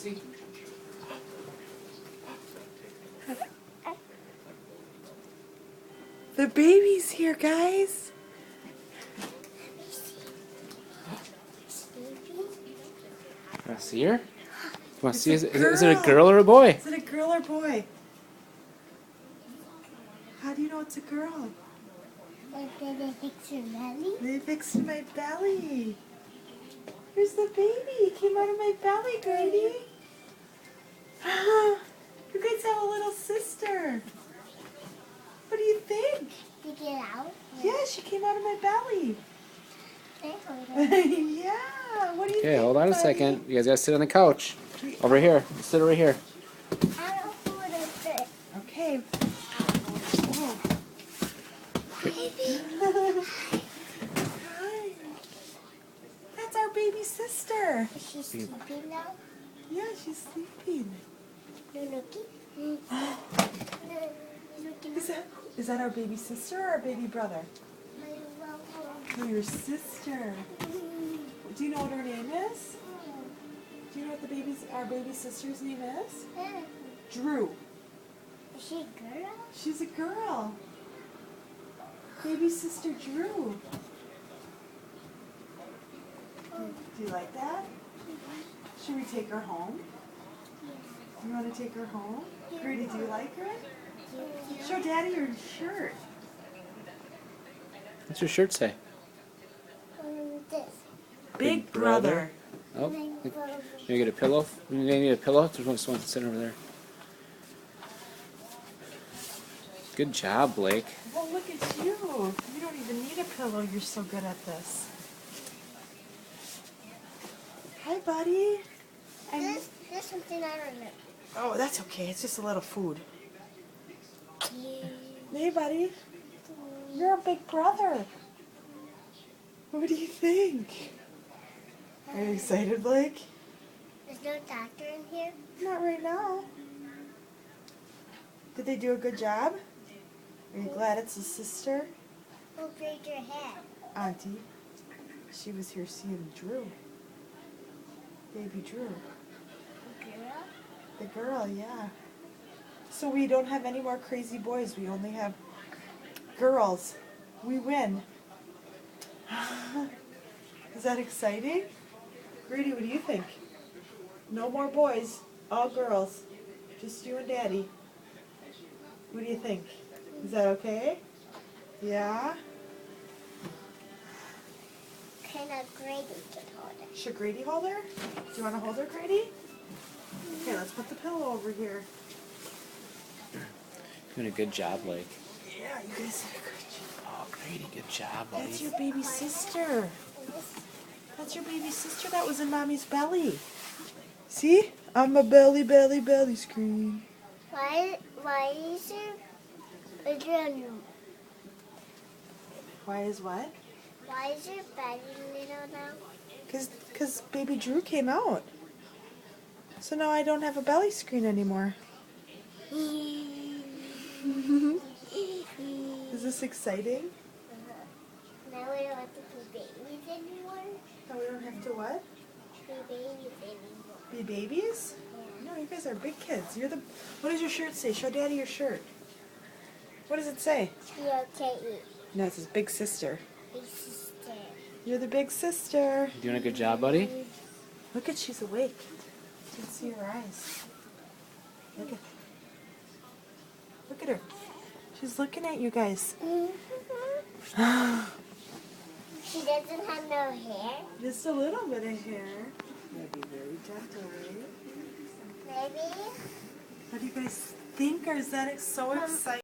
See? The baby's here, guys. Want to see her? You want to see? Is it a girl or a boy? Is it a girl or boy? How do you know it's a girl? Did they fix your belly? They fixed my belly. Here's the baby. He came out of my belly, Grady. You guys have a little sister. What do you think? Did you get out? Yeah, she came out of my belly. They hold her. Yeah. What do you think? Okay, hold on a buddy? second. You guys gotta sit on the couch. Over here. Sit over here. I don't know what I said. Okay. Oh. Baby. Hi. That's our baby sister. Is she sleeping now? Yeah, she's sleeping. No, looking. Looking. Is that our baby sister or our baby brother? My Oh, your sister. Do you know what her name is? Do you know what our baby sister's name is? Drew. Is she a girl? She's a girl. Baby sister Drew. Do you like that? Should we take her home? You want to take her home? Grady, do you like her? Show Daddy your shirt. What's your shirt say? This. Big brother. Oh, My brother. you get a pillow? You need a pillow? There's one sitting over there. Good job, Blake. Well, look at you. You don't even need a pillow. You're so good at this. Hi, buddy. There's something I don't know. Oh, that's okay. It's just a little food. Yeah. Hey, buddy. You're a big brother. What do you think? Are you excited, Blake? There's no doctor in here? Not right now. Did they do a good job? Are you glad it's a sister? Who braid your hair? Auntie. She was here seeing Drew. Baby Drew. Girl? The girl, yeah. So we don't have any more crazy boys. We only have girls. We win. Is that exciting? Grady, what do you think? No more boys, all girls. Just you and Daddy. What do you think? Is that okay? Yeah? Kind of Grady can hold it. Should Grady hold her? Do you want to hold her, Grady? Okay, let's put the pillow over here. Doing a good job, Blake. Yeah, you guys did a good job. Oh, Grady, good job, buddy. That's your baby sister. That's your baby sister that was in Mommy's belly. See? I'm a belly screen. Why is your Why is what? why is your belly little now? Because baby Drew came out. So now I don't have a belly screen anymore. Is this exciting? Now we don't have to be babies anymore. Now we don't have to what? Be babies anymore. Be babies? No, you guys are big kids. What does your shirt say? Show Daddy your shirt. What does it say? Be okay. No, it says big sister. Big sister. You're the big sister. You doing a good job, buddy? Look at, she's awake. You can see her eyes. Look at her. She's looking at you guys. She doesn't have no hair. Just a little bit of hair. Maybe very gently. Maybe. What do you guys think? Or is that so exciting?